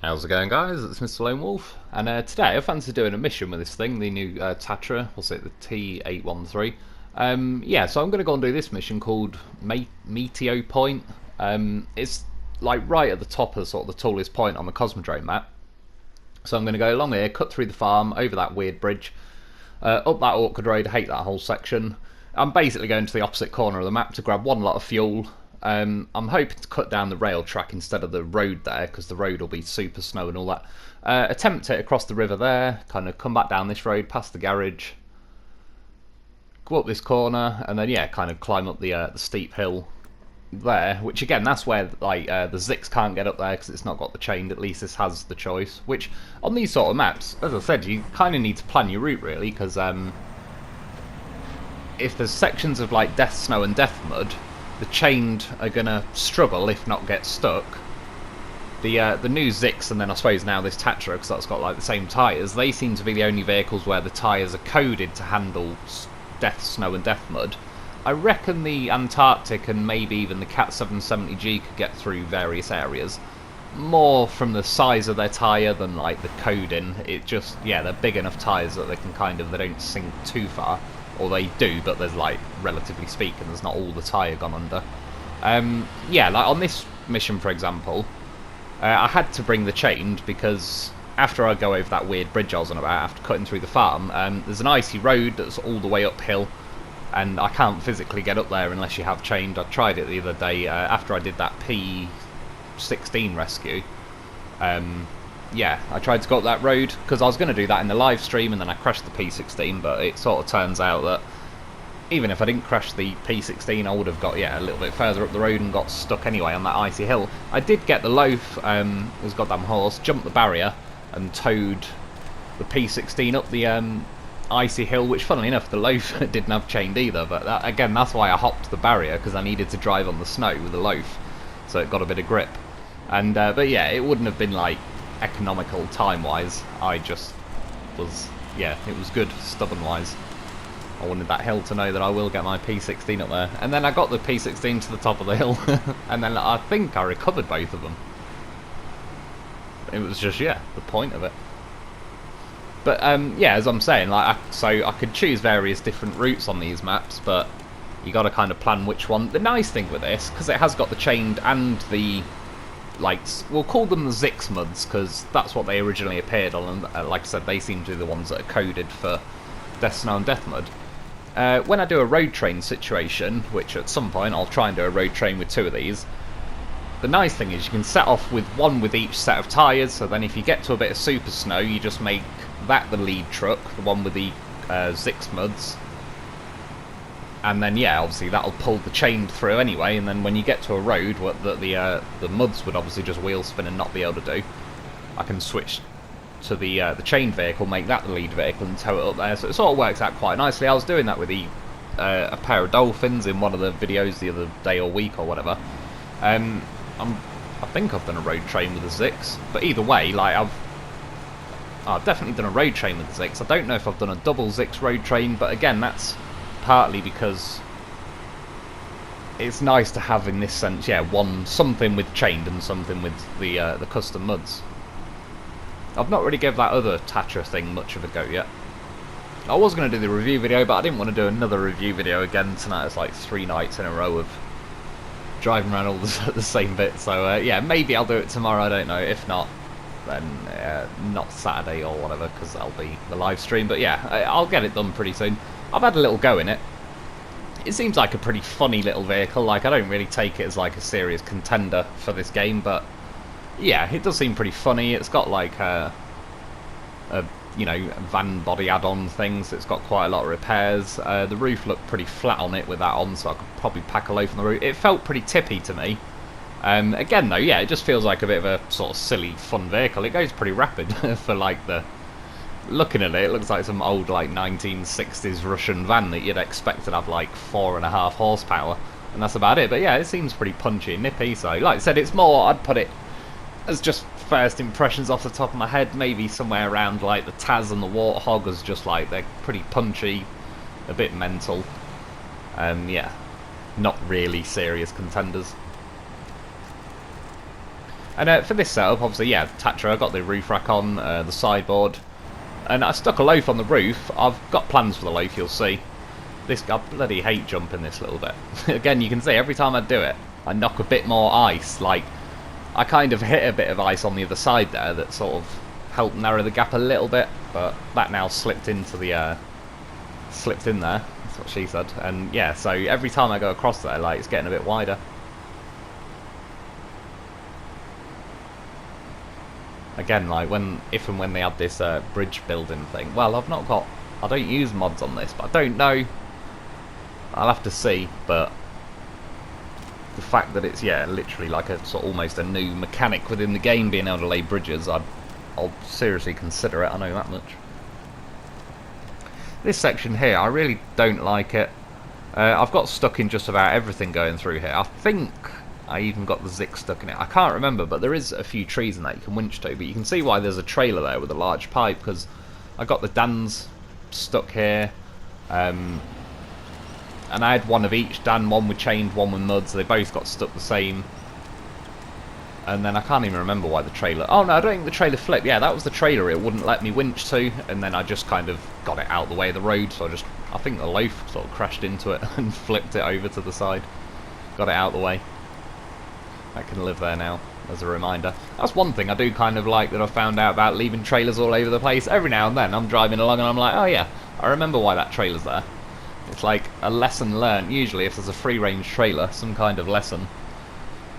How's it going, guys? It's Mr. Lone Wolf, and today I fancy doing a mission with this thing, the new Tatra, what's it, the T813. Yeah, so I'm going to go and do this mission called Mateo Point. It's like right at the top of sort of the tallest point on the Cosmodrome map. So I'm going to go along here, cut through the farm, over that weird bridge, up that awkward road. I hate that whole section. I'm basically going to the opposite corner of the map to grab one lot of fuel. I'm hoping to cut down the rail track instead of the road there, because the road will be super snow and all that. Attempt it across the river there, kind of come back down this road, past the garage, go up this corner, and then yeah, kind of climb up the steep hill there, which again, that's where like the Zix can't get up there because it's not got the chain. At least this has the choice, which on these sort of maps, as I said, you kind of need to plan your route really, because if there's sections of like death snow and death mud, the chained are gonna struggle, if not get stuck. The new Zix, and then I suppose now this Tatra, because that's got like the same tyres, they seem to be the only vehicles where the tyres are coded to handle death snow and death mud. I reckon the Antarctic and maybe even the Cat 770G could get through various areas. More from the size of their tyre than like the coding. It just, yeah, they're big enough tyres that they can kind of, they don't sink too far. Or they do, but there's like, relatively speaking, there's not all the tyre gone under. Yeah, like on this mission, for example, I had to bring the chained because after I go over that weird bridge I was on about, after cutting through the farm, there's an icy road that's all the way uphill, and I can't physically get up there unless you have chained. I tried it the other day after I did that P16 rescue. Yeah, I tried to go up that road because I was going to do that in the live stream, and then I crashed the P16, but it sort of turns out that even if I didn't crash the P16, I would have got, yeah, a little bit further up the road and got stuck anyway on that icy hill. I did get the loaf, his goddamn horse, jumped the barrier and towed the P16 up the icy hill, which funnily enough the loaf didn't have chained either, but that, again, that's why I hopped the barrier, because I needed to drive on the snow with the loaf, so it got a bit of grip. And but yeah, it wouldn't have been like economical time-wise. I just was, yeah, it was good stubborn-wise. I wanted that hill to know that I will get my P16 up there. And then I got the P16 to the top of the hill, and then I think I recovered both of them. It was just, yeah, the point of it. But yeah, as I'm saying, like, so I could choose various different routes on these maps, but you got to kind of plan which one. The nice thing with this, because it has got the chained and the, like, we'll call them the Zix muds, because that's what they originally appeared on, and like I said, they seem to be the ones that are coded for death snow and death mud. When I do a road train situation, which at some point I'll try and do a road train with two of these, the nice thing is you can set off with one with each set of tyres, so then if you get to a bit of super snow, you just make that the lead truck, the one with the Zix muds, and then yeah, obviously that'll pull the chain through anyway, and then when you get to a road what the muds would obviously just wheel spin and not be able to do, I can switch to the chained vehicle, make that the lead vehicle and tow it up there, so it sort of works out quite nicely. I was doing that with the a pair of dolphins in one of the videos the other day or week or whatever. I think I've done a road train with the Zix, but either way, like I've definitely done a road train with the Zix. I don't know if I've done a double Zix road train, but again, that's partly because it's nice to have, in this sense, yeah, something with chained and something with the custom muds. I've not really gave that other Tatra thing much of a go yet. I was going to do the review video, but I didn't want to do another review video again tonight. It's like 3 nights in a row of driving around all the same bit, so yeah, maybe I'll do it tomorrow, I don't know. If not, then not Saturday or whatever, because that'll be the live stream. But yeah, I'll get it done pretty soon. I've had a little go in it. It seems like a pretty funny little vehicle. Like, I don't really take it as like a serious contender for this game, but yeah, it does seem pretty funny. It's got like a you know, van body add-on things. It's got quite a lot of repairs. The roof looked pretty flat on it with that on, so I could probably pack a loaf on the roof. It felt pretty tippy to me. Again though, yeah, it just feels like a bit of a sort of silly fun vehicle. It goes pretty rapid for like the, looking at it, it looks like some old like 1960s Russian van that you'd expect to have like 4.5 horsepower, and that's about it. But yeah, it seems pretty punchy and nippy, so like I said, it's more, I'd put it as just first impressions off the top of my head, maybe somewhere around like the Taz and the Warthog, as just like they're pretty punchy, a bit mental, yeah, not really serious contenders. And for this setup, obviously, yeah, Tatra, I got the roof rack on, the sideboard, and I stuck a loaf on the roof. I've got plans for the loaf, you'll see. I bloody hate jumping this little bit. Again, you can see every time I do it, I knock a bit more ice. Like, I kind of hit a bit of ice on the other side there that sort of helped narrow the gap a little bit, but that now slipped into the, slipped in there. That's what she said. And yeah, so every time I go across there, like, it's getting a bit wider. Again, like, if and when they add this bridge building thing. Well, I don't use mods on this, but I don't know. I'll have to see, but the fact that it's, yeah, literally like a sort of almost a new mechanic within the game, being able to lay bridges, I'll seriously consider it, I know that much. This section here, I really don't like it. I've got stuck in just about everything going through here. I think I even got the Zik stuck in it. I can't remember, but there is a few trees in that you can winch to. But you can see why there's a trailer there with a large pipe, because I got the Dans stuck here. And I had one of each Dan, one with chained, one with mud, so they both got stuck the same. And then I can't even remember why the trailer... Oh no, I don't think the trailer flipped. Yeah, that was the trailer it wouldn't let me winch to, and then I just kind of got it out the way of the road, so I think the loaf sort of crashed into it and flipped it over to the side. Got it out the way. That can live there now, as a reminder. That's one thing I do kind of like that I found out about leaving trailers all over the place. Every now and then I'm driving along and I'm like, oh yeah, I remember why that trailer's there. It's like a lesson learnt. Usually if there's a free-range trailer, some kind of lesson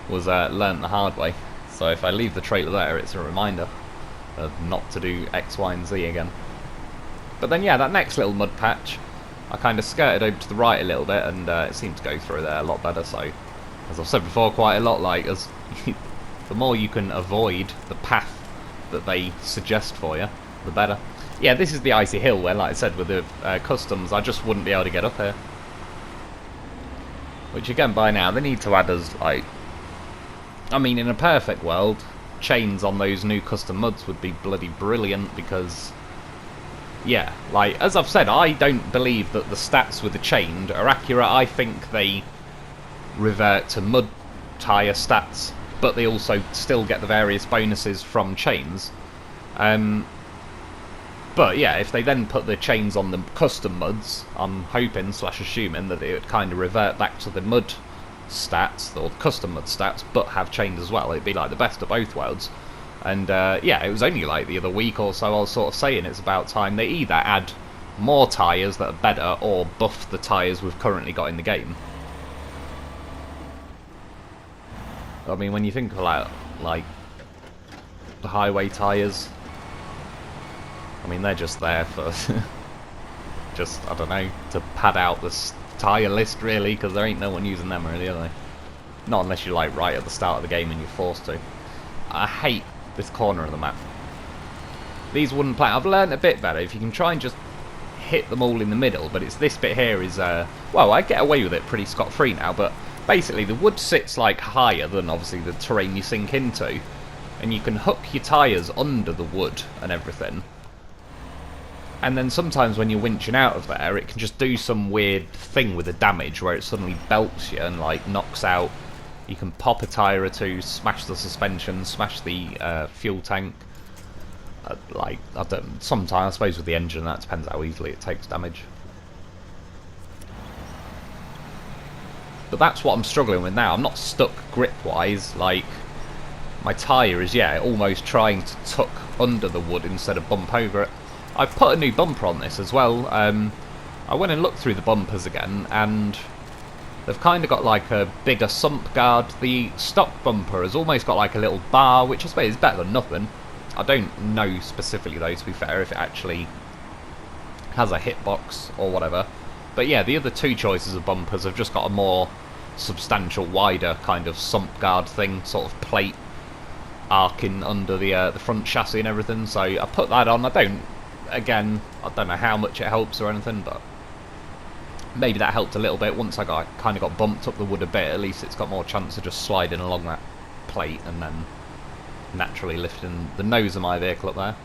was learnt the hard way. So if I leave the trailer there, it's a reminder of not to do X, Y and Z again. But then yeah, that next little mud patch, I kind of skirted over to the right a little bit, and it seemed to go through there a lot better. So as I've said before quite a lot, like, as the more you can avoid the path that they suggest for you, the better. Yeah, this is the icy hill where, like I said, with the customs, I just wouldn't be able to get up here. Which again, by now, they need to add us, like... I mean, in a perfect world, chains on those new custom muds would be bloody brilliant, because... Yeah, like, as I've said, I don't believe that the stats with the chained are accurate. I think they revert to mud tyre stats, but they also still get the various bonuses from chains. But yeah, if they then put the chains on the custom muds, I'm hoping / assuming that it would kind of revert back to the mud stats, or the custom mud stats, but have chains as well. It'd be like the best of both worlds. And yeah, it was only like the other week or so I was sort of saying it's about time they either add more tyres that are better, or buff the tyres we've currently got in the game. I mean, when you think about, like, the highway tyres, I mean, they're just there for, just, I don't know, to pad out the tyre list, really, because there ain't no one using them, really, are they? Not unless you're, like, right at the start of the game and you're forced to. I hate this corner of the map. These wooden planks, I've learned a bit better. If you can try and just hit them all in the middle, but it's this bit here is, well, I get away with it pretty scot-free now, but basically the wood sits, like, higher than, obviously, the terrain you sink into, and you can hook your tyres under the wood and everything. And then sometimes when you're winching out of there, it can just do some weird thing with the damage where it suddenly belts you and, like, knocks out. You can pop a tyre or two, smash the suspension, smash the fuel tank. Like, I don't, sometimes, I suppose with the engine, that depends how easily it takes damage. But that's what I'm struggling with now. I'm not stuck grip-wise. Like, my tyre is, yeah, almost trying to tuck under the wood instead of bump over it. I've put a new bumper on this as well. I went and looked through the bumpers again, and they've kind of got like a bigger sump guard. The stock bumper has almost got like a little bar, which I suppose is better than nothing. I don't know specifically though, to be fair, if it actually has a hitbox or whatever. But yeah, the other two choices of bumpers have just got a more substantial, wider kind of sump guard thing, sort of plate arcing under the front chassis and everything. So I put that on. Again, I don't know how much it helps or anything, but maybe that helped a little bit. Once I kind of got bumped up the wood a bit, at least it's got more chance of just sliding along that plate and then naturally lifting the nose of my vehicle up there.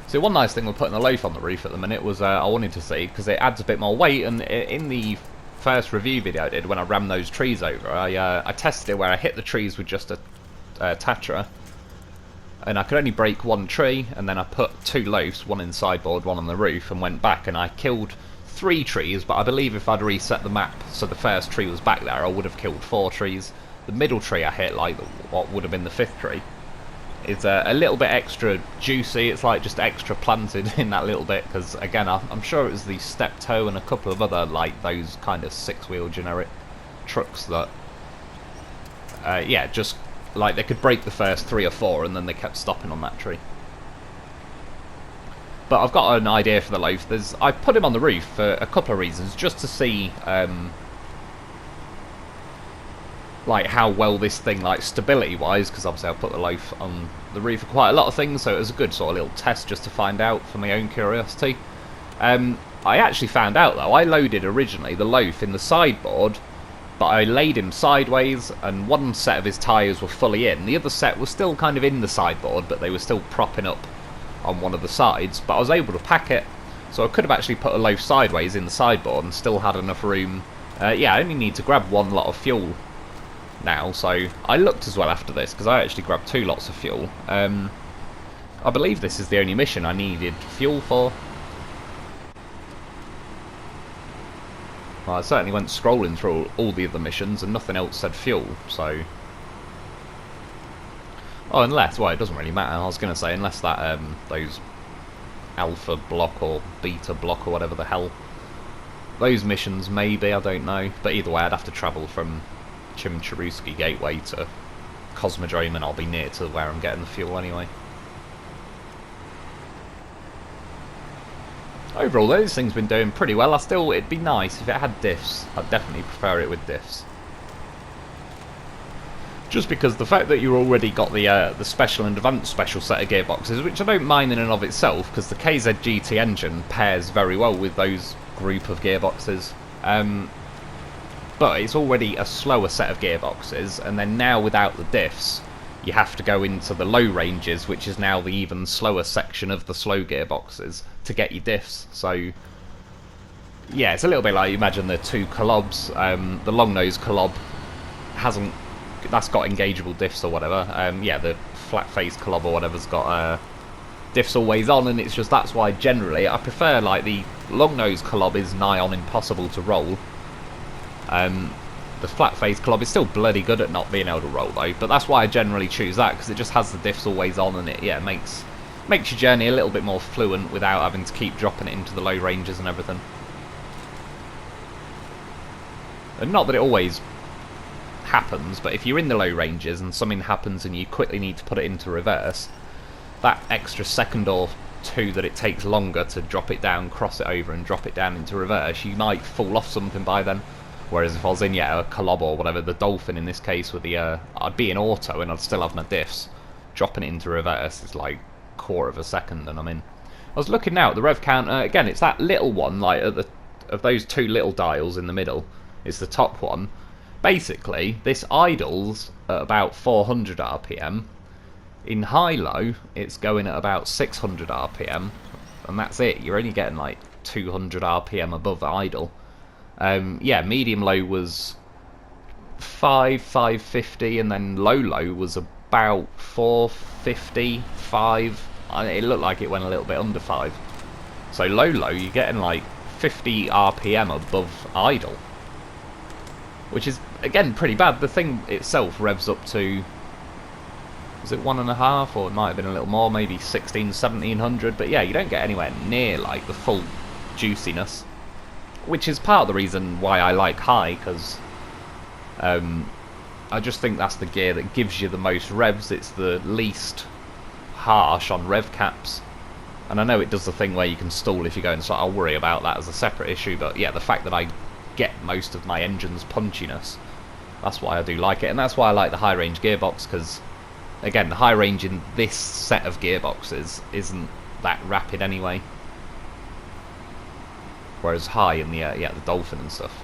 So one nice thing with putting the loaf on the roof at the minute was I wanted to see, because it adds a bit more weight, and in the first review video I did when I rammed those trees over, I tested it where I hit the trees with just a Tatra, and I could only break one tree, and then I put 2 loafs, one in the sideboard, one on the roof, and went back, and I killed 3 trees, but I believe if I'd reset the map so the first tree was back there, I would have killed 4 trees. The middle tree I hit, like what would have been the 5th tree, is a little bit extra juicy. It's like just extra planted in that little bit, because again, I'm sure it was the step toe and a couple of other, like, those kind of 6-wheel generic trucks that, yeah, just, like, they could break the first 3 or 4 and then they kept stopping on that tree. But I've got an idea for the loaf. I put him on the roof for a couple of reasons, just to see, like, how well this thing, like, stability-wise, because obviously I put the loaf on the roof for quite a lot of things, so it was a good sort of little test just to find out for my own curiosity. I actually found out, though, I loaded originally the loaf in the sideboard, but I laid him sideways, and one set of his tyres were fully in. The other set was still kind of in the sideboard, but they were still propping up on one of the sides, but I was able to pack it, so I could have actually put a loaf sideways in the sideboard and still had enough room. Yeah, I only need to grab 1 lot of fuel now, so I looked as well after this, because I actually grabbed 2 lots of fuel. I believe this is the only mission I needed fuel for. Well, I certainly went scrolling through all the other missions and nothing else said fuel, so... Oh, unless, well, it doesn't really matter. I was going to say, unless that, those alpha block or beta block or whatever the hell, those missions, maybe, I don't know. But either way, I'd have to travel from Chimcheruski Gateway to Cosmodrome, and I'll be near to where I'm getting the fuel anyway. Overall, those things been doing pretty well. It'd be nice if it had diffs. I'd definitely prefer it with diffs. Just because the fact that you already got the special and advanced special set of gearboxes, which I don't mind in and of itself, because the KZ GT engine pairs very well with those group of gearboxes. But it's already a slower set of gearboxes, and then now without the diffs, you have to go into the low ranges, which is now the even slower section of the slow gearboxes, to get your diffs. So, yeah, it's a little bit like, you imagine the 2 collobs. The long nose collob hasn't... That's got engageable diffs or whatever. Yeah, the flat face collob or whatever's got diffs always on, and it's just, that's why generally I prefer, like, the long nose collob is nigh on impossible to roll. The flat face collob is still bloody good at not being able to roll though, but that's why I generally choose that, because it just has the diffs always on, and it, yeah, makes your journey a little bit more fluent without having to keep dropping it into the low ranges and everything. And not that it always happens, but if you're in the low ranges and something happens and you quickly need to put it into reverse, that extra second or 2 that it takes longer to drop it down, cross it over and drop it down into reverse, you might fall off something by then. Whereas if I was in, yeah, a collob or whatever, the dolphin in this case, with the I'd be in auto and I'd still have my diffs. Dropping it into reverse is like 1/4 of a second and I'm in. I was looking now at the rev counter, again, it's that little one, like at the, of those 2 little dials in the middle, it's the top one. Basically, this idles at about 400 RPM. In high-low, it's going at about 600 RPM, and that's it. You're only getting like 200 RPM above idle. Yeah, medium-low was 550, and then low-low was about 450, 5. It looked like it went a little bit under 5. So low-low, you're getting like 50 RPM above idle, which is, again, pretty bad. The thing itself revs up to, was it 1.5, or it might have been a little more, maybe 1700, but yeah, you don't get anywhere near like the full juiciness, which is part of the reason why I like high, because I just think that's the gear that gives you the most revs. It's the least harsh on rev caps, and I know it does the thing where you can stall if you go and start. I'll worry about that as a separate issue, but yeah, the fact that I get most of my engine's punchiness, that's why I do like it, and that's why I like the high range gearbox, because again, the high range in this set of gearboxes isn't that rapid anyway, whereas high in the yeah, the dolphin and stuff.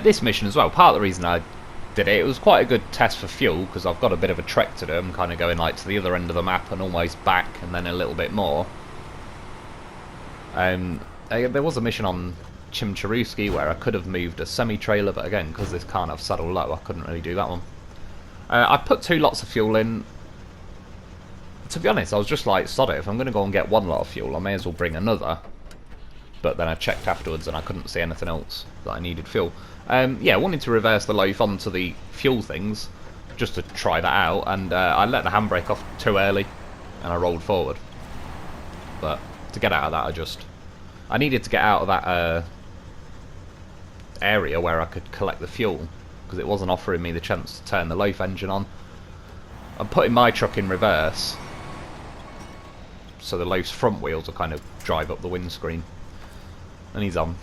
This mission as well, part of the reason I did it, it was quite a good test for fuel, because I've got a bit of a trek to do. I'm kind of going like to the other end of the map and almost back, and then a little bit more. There was a mission on Chimcheruski where I could have moved a semi-trailer, but again, because this can't have saddle low, I couldn't really do that one. I put 2 lots of fuel in. To be honest, I was just like, sod it, if I'm going to go and get 1 lot of fuel, I may as well bring another. But then I checked afterwards and I couldn't see anything else that I needed fuel. Yeah, I wanted to reverse the loaf onto the fuel things, just to try that out, and I let the handbrake off too early, and I rolled forward. But to get out of that, I needed to get out of that area where I could collect the fuel, because it wasn't offering me the chance to turn the loaf engine on. I'm putting my truck in reverse, so the loaf's front wheels will kind of drive up the windscreen. And he's on.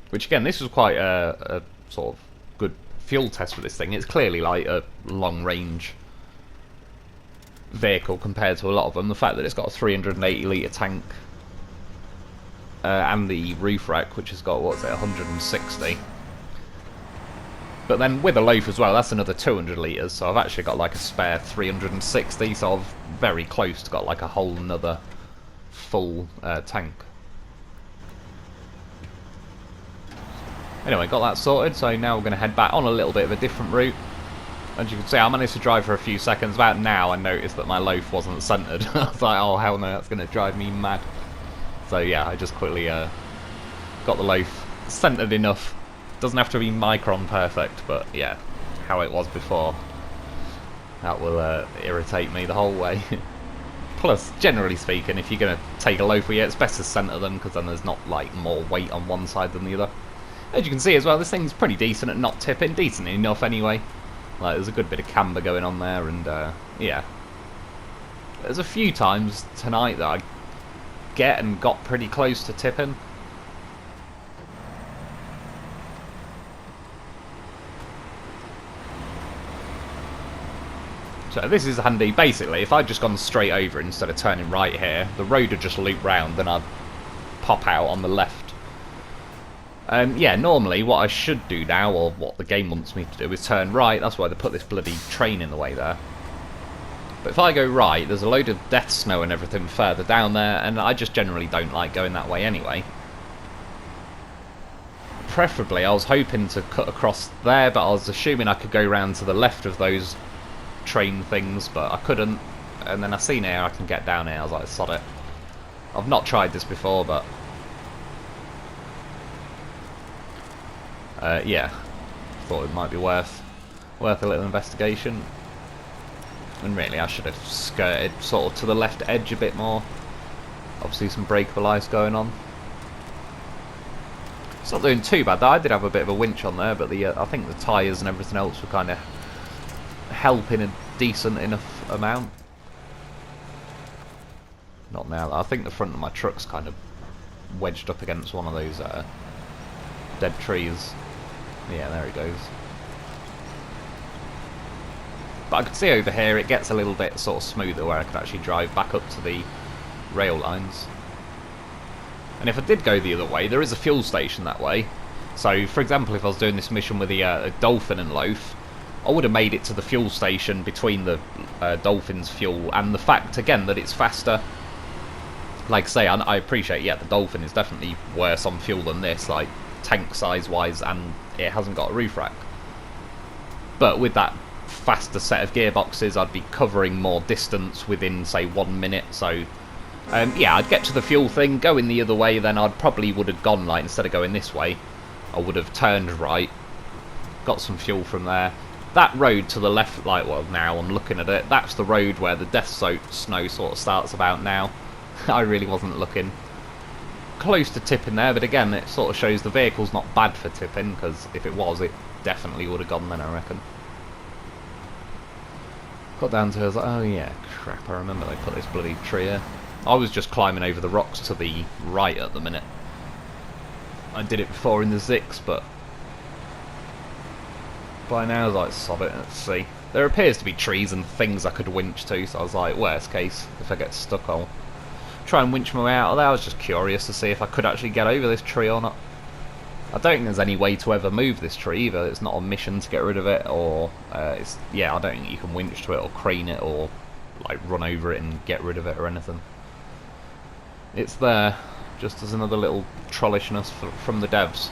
Which again, this was quite a sort of good fuel test for this thing. It's clearly like a long range vehicle compared to a lot of them. The fact that it's got a 380 litre tank and the roof rack, which has got, what's it, 160. But then with a loaf as well, that's another 200 litres, so I've actually got like a spare 360, so I've very close to got like a whole another full tank. Anyway, got that sorted, so now we're going to head back on a little bit of a different route. As you can see, I managed to drive for a few seconds. About now, I noticed that my loaf wasn't centred. I was like, oh hell no, that's going to drive me mad. So yeah, I just quickly got the loaf centred enough. Doesn't have to be micron perfect, but yeah, how it was before. That will irritate me the whole way. Plus, generally speaking, if you're going to take a loaf with you, it's best to centre them, because then there's not like more weight on one side than the other. As you can see as well, this thing's pretty decent at not tipping, decent enough anyway. Like, there's a good bit of camber going on there, and yeah. There's a few times tonight that I got pretty close to tipping. So this is handy. Basically, if I'd just gone straight over instead of turning right here, the road would just loop round and I'd pop out on the left. Yeah, normally what I should do now, or what the game wants me to do, is turn right. That's why they put this bloody train in the way there. But if I go right, there's a load of death snow and everything further down there, and I just generally don't like going that way anyway. Preferably, I was hoping to cut across there, but I was assuming I could go round to the left of those train things, but I couldn't. And then I seen here I can get down here. I was like, sod it. I've not tried this before, but yeah, thought it might be worth a little investigation. And really, I should have skirted sort of to the left edge a bit more. Obviously, some breakable ice going on. It's not doing too bad though. I did have a bit of a winch on there, but I think the tyres and everything else were kind of helping a decent enough amount. Not now. I think the front of my truck's kind of wedged up against one of those dead trees. Yeah, there it goes. But I could see over here it gets a little bit sort of smoother, where I could actually drive back up to the rail lines. And if I did go the other way, there is a fuel station that way. So, for example, if I was doing this mission with the Dolphin and Loaf, I would have made it to the fuel station between the Dolphin's fuel and the fact, again, that it's faster. Like I say, I appreciate, yeah, the Dolphin is definitely worse on fuel than this, like tank size wise, and it hasn't got a roof rack. But with that faster set of gearboxes, I'd be covering more distance within, say, 1 minute. So yeah, I'd get to the fuel thing, go in the other way, then I'd probably would have gone, like, instead of going this way, I would have turned right, got some fuel from there. That road to the left, like, well, now I'm looking at it, that's the road where the death-soaked snow sort of starts about now. I really wasn't looking. Close to tipping there, but again, it sort of shows the vehicle's not bad for tipping, because if it was, it definitely would have gone then, I reckon. Got down to it, I was like, oh yeah, crap, I remember they put this bloody tree here. I was just climbing over the rocks to the right at the minute. I did it before in the Zix, but by now I was like, sod it, let's see. There appears to be trees and things I could winch to, so I was like, worst case, if I get stuck, I'll try and winch my way out of there. I was just curious to see if I could actually get over this tree or not. I don't think there's any way to ever move this tree either. It's not a mission to get rid of it, or yeah, I don't think you can winch to it or crane it or like run over it and get rid of it or anything. It's there, just as another little trollishness from the devs.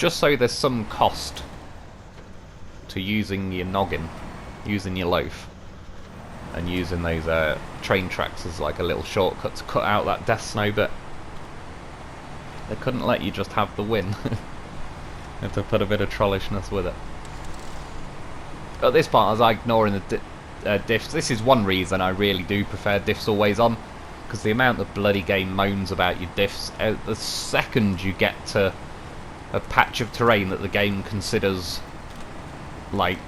just so there's some cost to using your noggin, using your loaf, and using those train tracks as like a little shortcut to cut out that death snow bit. They couldn't let you just have the win. You have to put a bit of trollishness with it. At this part, I was ignoring the diffs. This is one reason I really do prefer diffs always on, because the amount the bloody game moans about your diffs, the second you get to a patch of terrain that the game considers like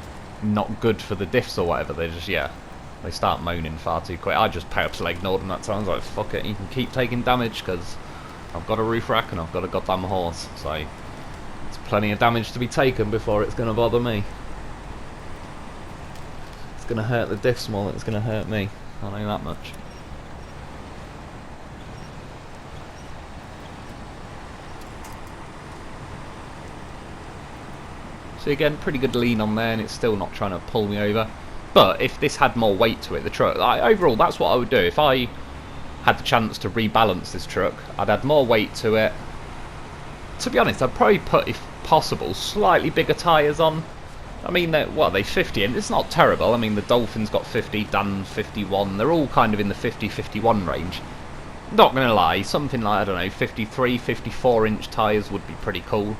not good for the diffs or whatever, they just, yeah, they start moaning far too quick. I just purposely ignored them that time. I was like, fuck it, you can keep taking damage because I've got a roof rack and I've got a goddamn horse, so it's plenty of damage to be taken before it's going to bother me. It's going to hurt the diffs more than it's going to hurt me, I know that much. So again, pretty good lean on there, and it's still not trying to pull me over. But if this had more weight to it, the truck, overall, that's what I would do. If I had the chance to rebalance this truck, I'd add more weight to it. To be honest, I'd probably put, if possible, slightly bigger tyres on. I mean, what are they, 50? And it's not terrible. I mean, the Dolphin's got 50, Dan's 51. They're all kind of in the 50-51 range. Not going to lie, something like, I don't know, 53, 54-inch tyres would be pretty cool.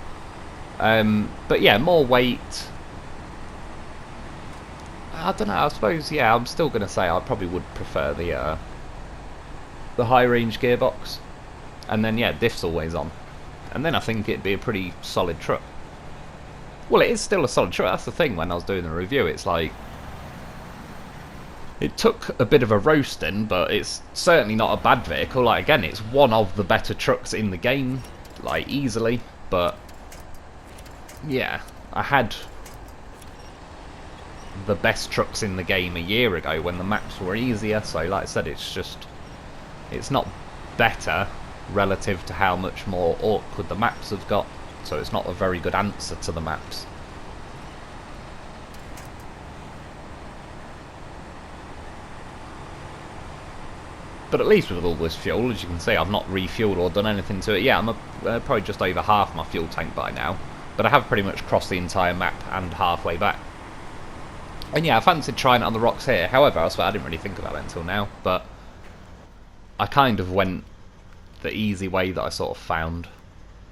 But yeah, more weight. I don't know, I suppose, yeah, I'm still going to say I probably would prefer the high range gearbox. And then, yeah, diff's always on. And then I think it'd be a pretty solid truck. Well, it is still a solid truck, that's the thing when I was doing the review. It's like, it took a bit of a roasting, but it's certainly not a bad vehicle. Like, again, it's one of the better trucks in the game, like, easily. But yeah, I had the best trucks in the game a year ago when the maps were easier, so like I said, it's just, it's not better relative to how much more awkward the maps have got, so it's not a very good answer to the maps. But at least with all this fuel, as you can see, I've not refueled or done anything to it. Yeah, I'm probably just over half my fuel tank by now, but I have pretty much crossed the entire map and halfway back. And yeah, I fancied trying it on the rocks here. However, I didn't really think about it until now, but I kind of went the easy way that I sort of found.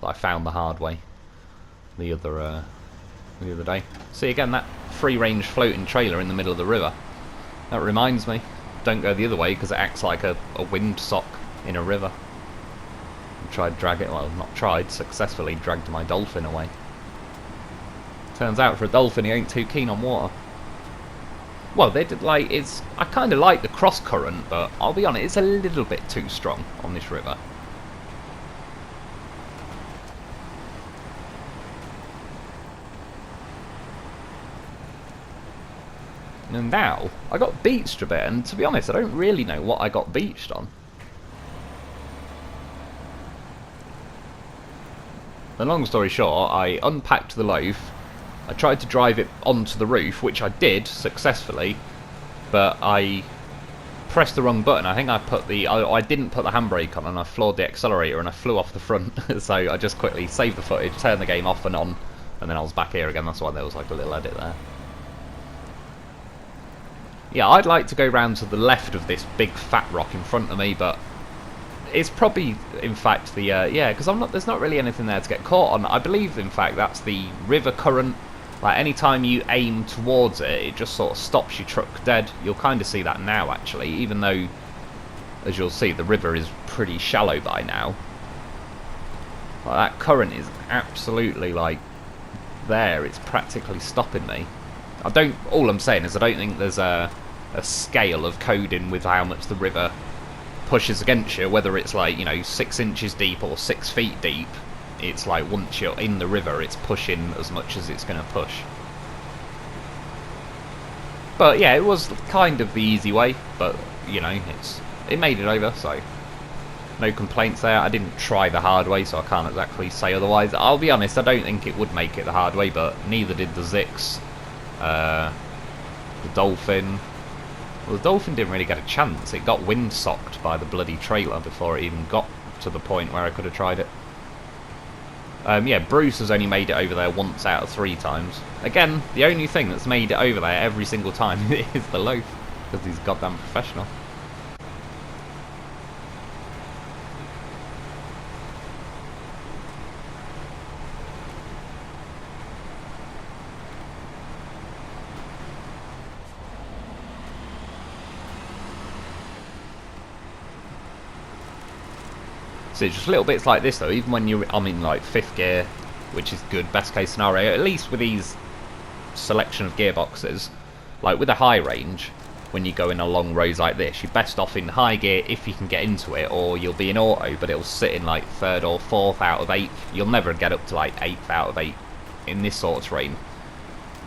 That I found the hard way the other day. See, again, that free-range floating trailer in the middle of the river. That reminds me, don't go the other way because it acts like a windsock in a river. I tried drag it, well, not tried, successfully dragged my dolphin away. Turns out for a dolphin he ain't too keen on water. Well, they did, like, it's, I kind of like the cross current, but I'll be honest, it's a little bit too strong on this river. And now, I got beached a bit, and to be honest, I don't really know what I got beached on. The long story short, I unpacked the loaf, I tried to drive it onto the roof, which I did successfully, but I pressed the wrong button. I think I didn't put the handbrake on, and I floored the accelerator and I flew off the front. So I just quickly saved the footage, turned the game off and on, and then I was back here again. That's why there was like a little edit there. Yeah, I'd like to go round to the left of this big fat rock in front of me, but it's probably, in fact, the, yeah, because there's not really anything there to get caught on. I believe, in fact, that's the river current. Like, anytime you aim towards it, it just sort of stops your truck dead. You'll kind of see that now, actually, even though, as you'll see, the river is pretty shallow by now. Like, that current is absolutely, like, there. It's practically stopping me. All I'm saying is I don't think there's a scale of coding with how much the river pushes against you, whether it's like, you know, 6 inches deep or 6 feet deep. It's like once you're in the river, it's pushing as much as it's going to push. But yeah, it was kind of the easy way, but you know, it made it over, so no complaints there. I didn't try the hard way, so I can't exactly say otherwise. I'll be honest, I don't think it would make it the hard way, but neither did the Zix. The Dolphin. Well, the Dolphin didn't really get a chance. It got windsocked by the bloody trailer before it even got to the point where I could have tried it. Yeah, Bruce has only made it over there once out of 3 times. Again, the only thing that's made it over there every single time is the loaf, because he's goddamn professional. So it's just little bits like this though, even when I'm in like 5th gear, which is good, best case scenario, at least with these selection of gearboxes, like with a high range, when you go in along roads like this, you're best off in high gear if you can get into it, or you'll be in auto, but it'll sit in like 3rd or 4th out of 8th. You'll never get up to like 8th out of 8 in this sort of terrain.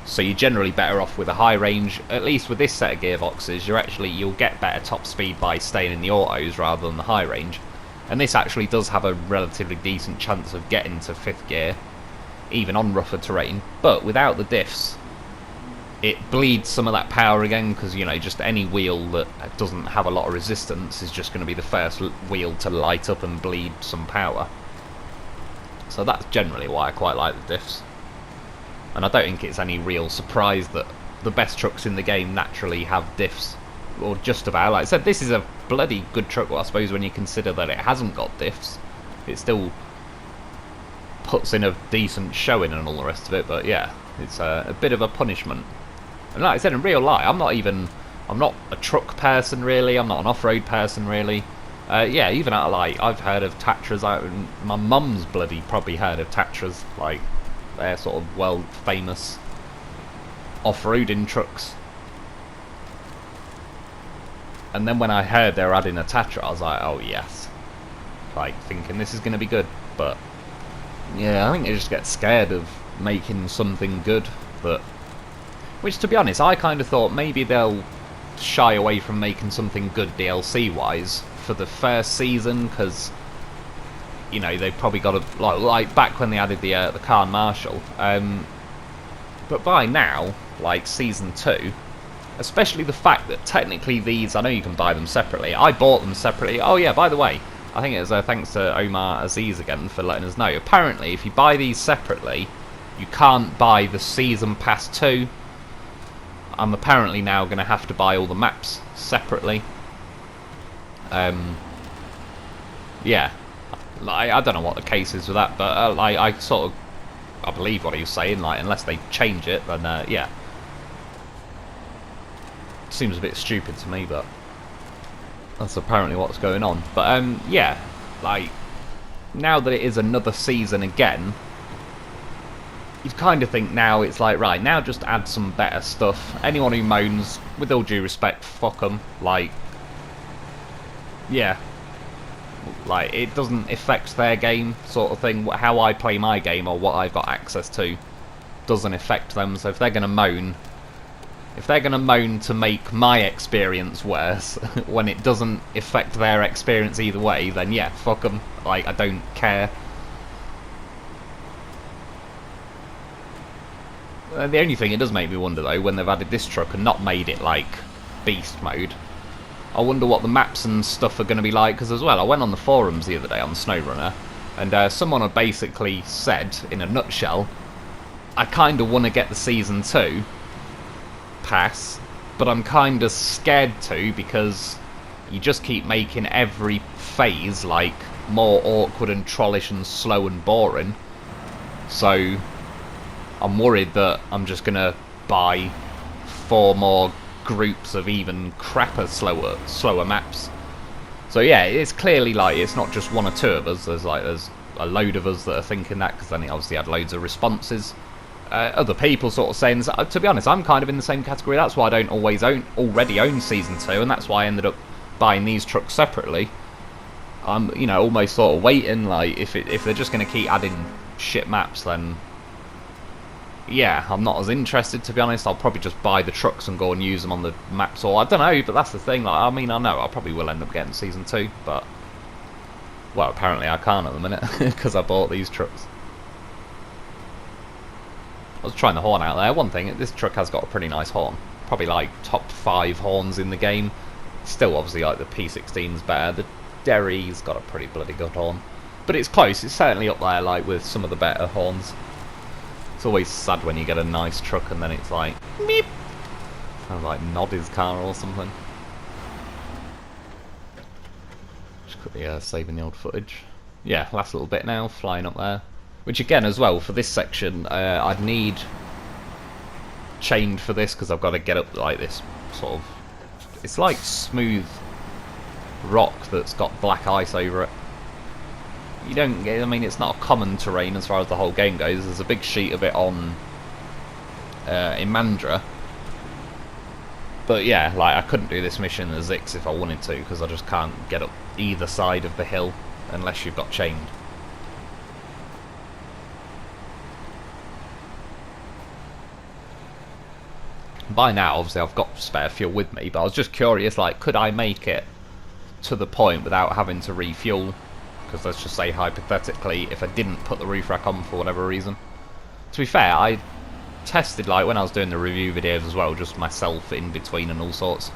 So you're generally better off with a high range. At least with this set of gearboxes, you'll get better top speed by staying in the autos rather than the high range. And this actually does have a relatively decent chance of getting to 5th gear, even on rougher terrain. But without the diffs, it bleeds some of that power again, because, you know, just any wheel that doesn't have a lot of resistance is just going to be the first wheel to light up and bleed some power. So that's generally why I quite like the diffs. And I don't think it's any real surprise that the best trucks in the game naturally have diffs. Or just about. Like I said, this is a bloody good truck, well, I suppose, when you consider that it hasn't got diffs. It still puts in a decent showing and all the rest of it, but yeah, it's a bit of a punishment. And like I said, in real life, I'm not a truck person really, I'm not an off-road person really. Yeah, even out of like, I've heard of Tatras, my mum's bloody probably heard of Tatras, like, they're sort of world famous off-roading trucks. And then when I heard they were adding a Tatra, I was like, oh yes. Like, thinking this is going to be good. But, yeah, I think they just get scared of making something good. Which, to be honest, I kind of thought maybe they'll shy away from making something good DLC-wise for the first season, because, you know, they've probably got to, like back when they added the car marshal. But by now, like, Season 2... especially the fact that technically these, I know you can buy them separately. I bought them separately. Oh yeah, by the way, I think it was thanks to Omar Aziz again for letting us know. Apparently, if you buy these separately, you can't buy the Season Pass 2. I'm apparently now going to have to buy all the maps separately. Yeah, like, I don't know what the case is with that, but I believe what he was saying. Like, unless they change it, then yeah. Seems a bit stupid to me, but that's apparently what's going on. But yeah, like, now that it is another season again, you kind of think now it's like, right, now just add some better stuff. Anyone who moans, with all due respect, fuck them. Like, yeah, like, it doesn't affect their game, sort of thing. How I play my game or what I've got access to doesn't affect them. So if they're gonna moan, to make my experience worse when it doesn't affect their experience either way, then yeah, fuck them. Like, I don't care. The only thing it does make me wonder though, when they've added this truck and not made it like beast mode, I wonder what the maps and stuff are going to be like, because as well, I went on the forums the other day on SnowRunner, and someone had basically said, in a nutshell, I kind of want to get the Season 2 pass, but I'm kind of scared to, because you just keep making every phase like more awkward and trollish and slow and boring. So I'm worried that I'm just gonna buy 4 more groups of even crapper slower maps. So yeah, it's clearly like it's not just 1 or 2 of us. There's a load of us that are thinking that, because then it obviously had loads of responses. Other people sort of saying, to be honest, I'm kind of in the same category. That's why I don't already own Season 2, and that's why I ended up buying these trucks separately. I'm, you know, almost sort of waiting, like, if they're just going to keep adding shit maps, then yeah, I'm not as interested, to be honest. I'll probably just buy the trucks and go and use them on the maps, or I don't know, but that's the thing. Like, I mean, I know I probably will end up getting Season 2, but, well, apparently I can't at the minute, because I bought these trucks. I was trying the horn out there. One thing, this truck has got a pretty nice horn. Probably like top 5 horns in the game. Still, obviously, like the P16's better. The Derry's got a pretty bloody good horn. But it's close. It's certainly up there, like, with some of the better horns. It's always sad when you get a nice truck and then it's like, meep. Kind of like nod his car or something. Just quickly saving the old footage. Yeah, last little bit now, flying up there. Which again, as well, for this section, I'd need chained for this because I've got to get up like this sort of... It's like smooth rock that's got black ice over it. You don't get... I mean, it's not a common terrain as far as the whole game goes. There's a big sheet of it on... in Mandra. But yeah, like, I couldn't do this mission in the Zix if I wanted to, because I just can't get up either side of the hill unless you've got chained. By now, obviously, I've got spare fuel with me, but I was just curious, like, could I make it to the point without having to refuel? Because let's just say, hypothetically, if I didn't put the roof rack on for whatever reason. To be fair, I tested, like, when I was doing the review videos as well, just myself in between and all sorts.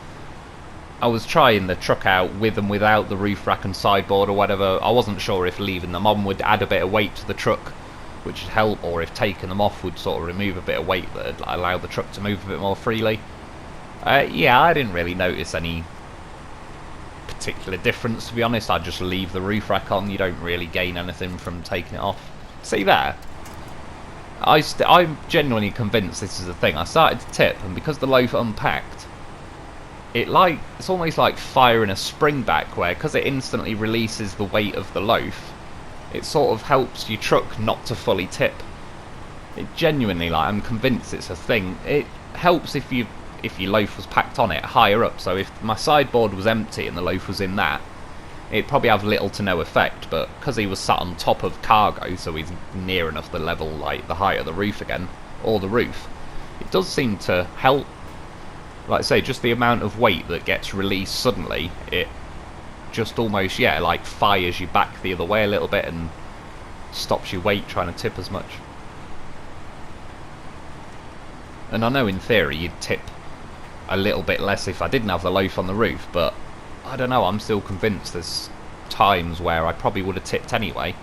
I was trying the truck out with and without the roof rack and sideboard or whatever. I wasn't sure if leaving them on would add a bit of weight to the truck, which would help, or if taking them off would sort of remove a bit of weight that would allow the truck to move a bit more freely. Yeah, I didn't really notice any particular difference, to be honest. I'd just leave the roof rack on. You don't really gain anything from taking it off. See there? I'm genuinely convinced this is the thing. I started to tip, and because the loaf unpacked, it's almost like firing a spring back, where because it instantly releases the weight of the loaf, it sort of helps your truck not to fully tip. It genuinely, like, I'm convinced it's a thing. It helps if your loaf was packed on it higher up. So if my sideboard was empty and the loaf was in that, it'd probably have little to no effect. But because he was sat on top of cargo, so he's near enough the level, like the height of the roof again, or the roof, it does seem to help. Like I say, just the amount of weight that gets released suddenly, it just almost, yeah, like fires you back the other way a little bit and stops your weight trying to tip as much. And I know in theory you'd tip a little bit less if I didn't have the loaf on the roof, but I don't know, I'm still convinced there's times where I probably would have tipped anyway.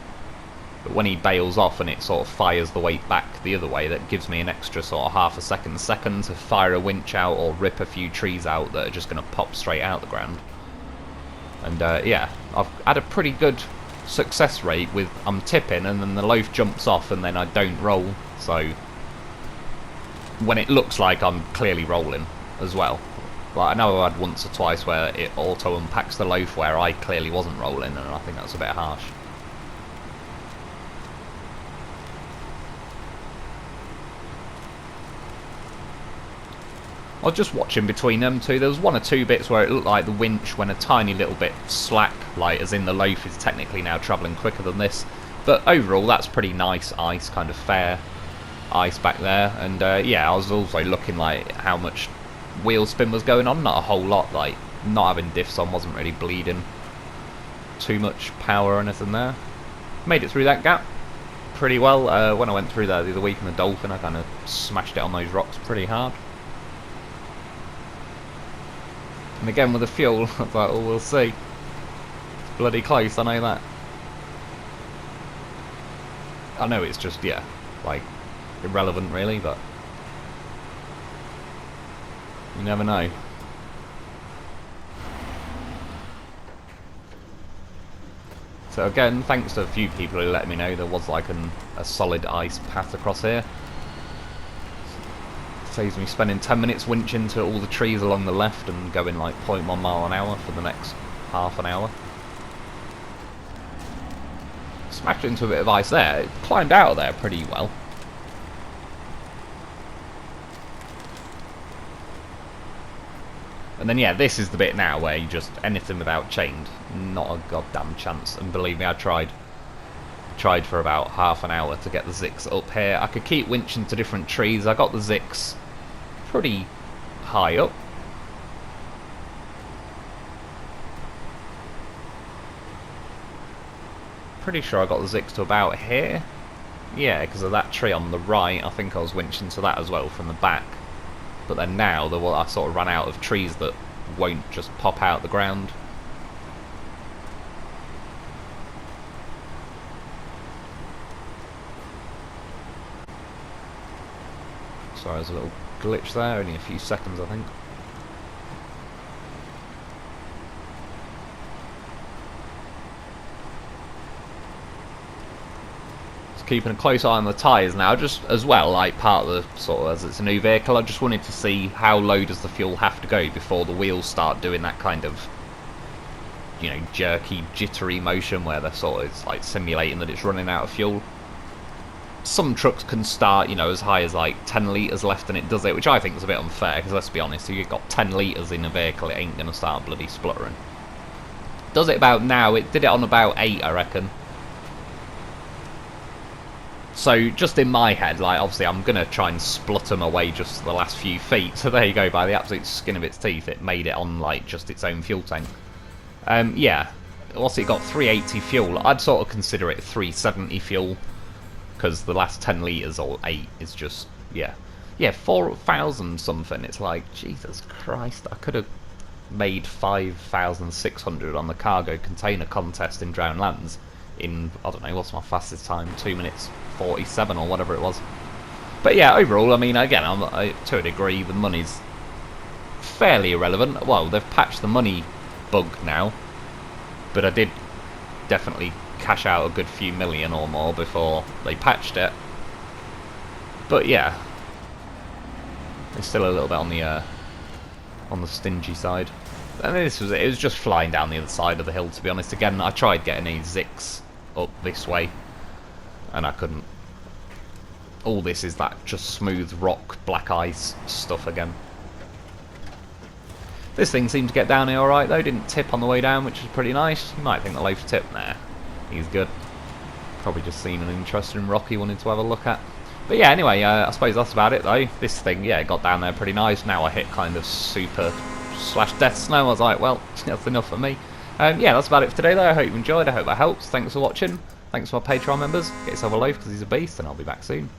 But when he bails off and it sort of fires the weight back the other way, that gives me an extra sort of half a second to fire a winch out or rip a few trees out that are just going to pop straight out the ground. And yeah, I've had a pretty good success rate with I'm tipping and then the loaf jumps off and then I don't roll. So when it looks like I'm clearly rolling as well. Like, I know I had once or twice where it auto unpacks the loaf where I clearly wasn't rolling, and I think that's a bit harsh. I was just watching between them two. There was one or two bits where it looked like the winch went a tiny little bit slack, like as in the loaf is technically now travelling quicker than this. But overall, that's pretty nice ice, kind of fair ice back there. And yeah, I was also looking like how much wheel spin was going on. Not a whole lot, like not having diffs on wasn't really bleeding too much power or anything there. Made it through that gap pretty well. When I went through there the other week in the Dolphin, I kind of smashed it on those rocks pretty hard. And again with the fuel, I thought, oh, we'll see. It's bloody close, I know that. I know it's just, yeah, like, irrelevant really, but you never know. So again, thanks to a few people who let me know there was like a solid ice path across here. Saves me spending 10 minutes winching to all the trees along the left and going like 0.1 mile an hour for the next half an hour. Smashed into a bit of ice there. It climbed out of there pretty well. And then yeah, this is the bit now where you just, anything without chained, not a goddamn chance. And believe me, I tried for about half an hour to get the Zix up here. I could keep winching to different trees. I got the Zix pretty high up. Pretty sure I got the Zix to about here. Yeah, because of that tree on the right, I think I was winching to that as well from the back. But then now, I sort of ran out of trees that won't just pop out the ground. Sorry, there's a little glitch there, only a few seconds I think. Keeping a close eye on the tyres now, just as well, like part of the sort of, as it's a new vehicle, I just wanted to see how low does the fuel have to go before the wheels start doing that kind of, you know, jerky, jittery motion where they're sort of, it's like simulating that it's running out of fuel. Some trucks can start, you know, as high as like 10 litres left and it does it, which I think is a bit unfair, because let's be honest, if you've got 10 litres in a vehicle, it ain't going to start bloody spluttering. Does it about now, it did it on about 8 I reckon. So, just in my head, like, obviously I'm going to try and splutter my way just the last few feet. So there you go, by the absolute skin of its teeth, it made it on, like, just its own fuel tank. Yeah. What's it got? 380 fuel. I'd sort of consider it 370 fuel. Because the last 10 litres or 8 is just, yeah. Yeah, 4,000 something. It's like, Jesus Christ, I could have made 5,600 on the cargo container contest in Drowned Lands. In, I don't know, what's my fastest time? 2 minutes 47 or whatever it was. But yeah, overall, I mean, again, to a degree, the money's fairly irrelevant. Well, they've patched the money bug now, but I did definitely cash out a good few million or more before they patched it. But yeah, it's still a little bit on the stingy side. And this was it. It was just flying down the other side of the hill, to be honest. Again, I tried getting a Zix up this way, and I couldn't. All this is that just smooth rock, black ice stuff again. This thing seemed to get down here alright though, didn't tip on the way down, which is pretty nice. You might think the loaf tip, nah, he's good. Probably just seen an interesting rock he wanted to have a look at. But yeah, anyway, I suppose that's about it though. This thing, yeah, got down there pretty nice. Now I hit kind of super / death snow. I was like, well, that's enough for me. Yeah, that's about it for today though. I hope you enjoyed, I hope that helps. Thanks for watching. Thanks to our Patreon members. Get yourself a loaf because he's a beast, and I'll be back soon.